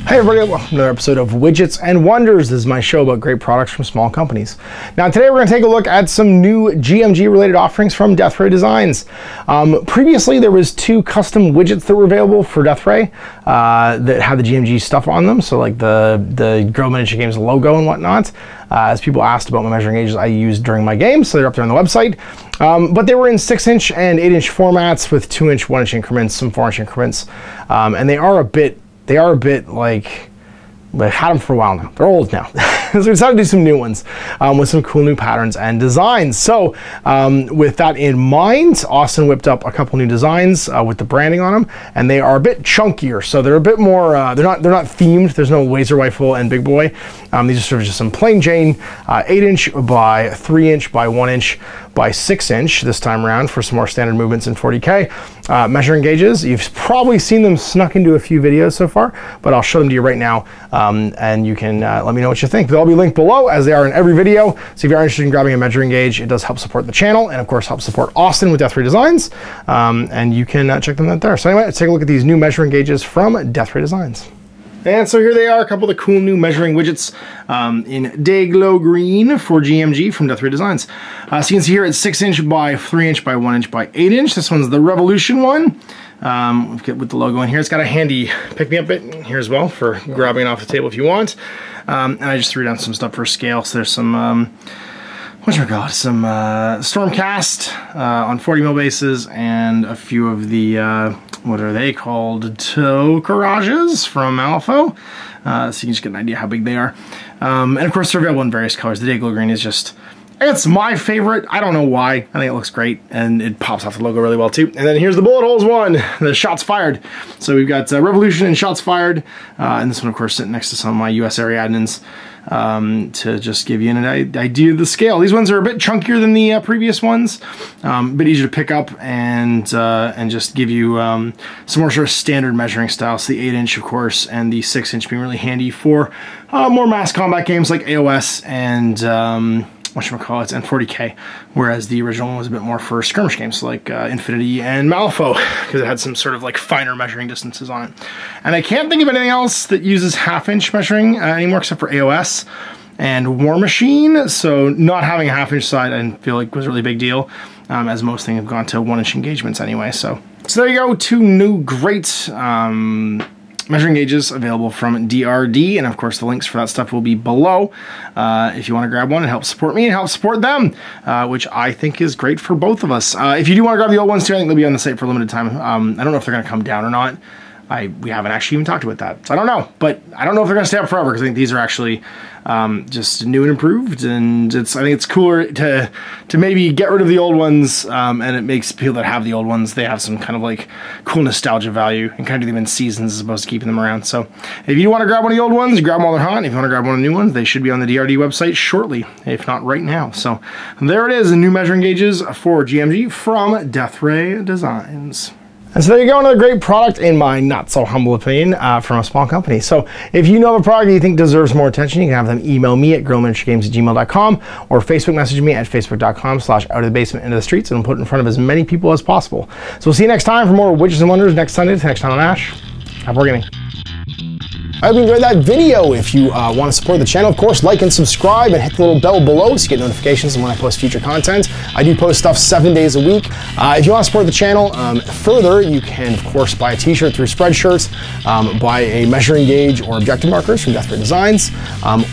Hey everybody, welcome to another episode of Widgets and Wonders. This is my show about great products from small companies. Now today we're going to take a look at some new GMG related offerings from Deathray Designs. Previously there was two custom widgets that were available for Deathray that had the GMG stuff on them, so like the Guerrilla Miniature Games logo and whatnot. As people asked about my measuring gauges I used during my games, so they're up there on the website. But they were in 6-inch and 8-inch formats with 2-inch, 1-inch increments, some 4-inch increments, and they are a bit like, I've had them for a while now. They're old now. So we decided to do some new ones with some cool new patterns and designs. So with that in mind, Austin whipped up a couple new designs with the branding on them, and they are a bit chunkier. So they're a bit more, they're not themed. There's no laser rifle and big boy. These are sort of just some plain Jane 8-inch by 3-inch by 1-inch by 6-inch this time around for some more standard movements in 40K. Measuring gauges, you've probably seen them snuck into a few videos so far, but I'll show them to you right now, and you can let me know what you think. They'll all be linked below as they are in every video, so if you're interested in grabbing a measuring gauge, it does help support the channel and of course help support Austin with Deathray Designs, and you can check them out there. So anyway, let's take a look at these new measuring gauges from Deathray Designs. And so here they are, a couple of the cool new measuring widgets in Day-Glow Green for GMG from Deathray Designs. So you can see here it's 6-inch by 3-inch by 1-inch by 8-inch. This one's the Revolution one. With the logo in here. It's got a handy pick-me-up bit here as well for grabbing it off the table if you want. And I just threw down some stuff for scale. So there's some, whatchamacallit, some Stormcast on 40mm bases and a few of the, what are they called? Toe garages from Malifaux. So you can just get an idea how big they are. And of course they're available in various colors. The Day-Glow Green is just, it's my favorite. I don't know why. I think it looks great, and it pops off the logo really well too. And then here's the bullet holes one, the shots fired. So we've got Revolution and shots fired, and this one of course sitting next to some of my US Ariadnes to just give you an idea of the scale. These ones are a bit chunkier than the previous ones, a bit easier to pick up and just give you some more sort of standard measuring styles. So the 8-inch of course and the 6-inch being really handy for more mass combat games like AOS and whatchamacallit, and 40K, whereas the original one was a bit more for skirmish games like Infinity and Malifaux, because it had some sort of like finer measuring distances on it. And I can't think of anything else that uses half-inch measuring anymore except for AOS and War Machine, so not having a half-inch side I didn't feel like was a really big deal, as most things have gone to 1-inch engagements anyway. So there you go, two new great measuring gauges available from DRD, and of course the links for that stuff will be below if you want to grab one and help support me and help support them, which I think is great for both of us. If you do want to grab the old ones too, I think they'll be on the site for a limited time. I don't know if they're going to come down or not. We haven't actually even talked about that, so I don't know, but I don't know if they're going to stay up forever, because I think these are actually just new and improved, and I think it's cooler to maybe get rid of the old ones, and it makes people that have the old ones, they have some kind of like cool nostalgia value, and kind of do them in seasons as opposed to keeping them around. So if you want to grab one of the old ones, grab them while they're hot. If you want to grab one of the new ones, they should be on the DRD website shortly, if not right now. So there it is, the new measuring gauges for GMG from Deathray Designs. And so there you go, another great product in my not so humble opinion from a small company. So if you know of a product that you think deserves more attention, you can have them email me at guerrillaminiaturegames@gmail.com or Facebook message me at facebook.com/outofthebasement into the streets, and we'll put it in front of as many people as possible. So we'll see you next time for more Widgets and Wonders next Sunday. Next time on Ash. Happy wargaming. I hope you enjoyed that video. If you want to support the channel, of course, like and subscribe and hit the little bell below so you get notifications when I post future content. I do post stuff 7 days a week. If you want to support the channel further, you can, of course, buy a t-shirt through Spreadshirts, buy a measuring gauge or objective markers from Deathray Designs,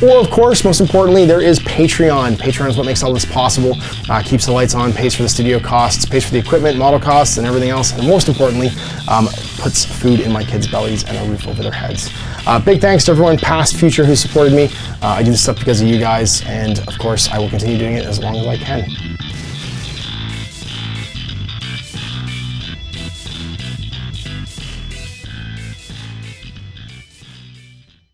or, of course, most importantly, there is Patreon. Patreon is what makes all this possible, keeps the lights on, pays for the studio costs, pays for the equipment, model costs, and everything else, and most importantly, puts food in my kids' bellies and a roof over their heads. Big thanks to everyone, past, future, who supported me. I do this stuff because of you guys, and of course, I will continue doing it as long as I can.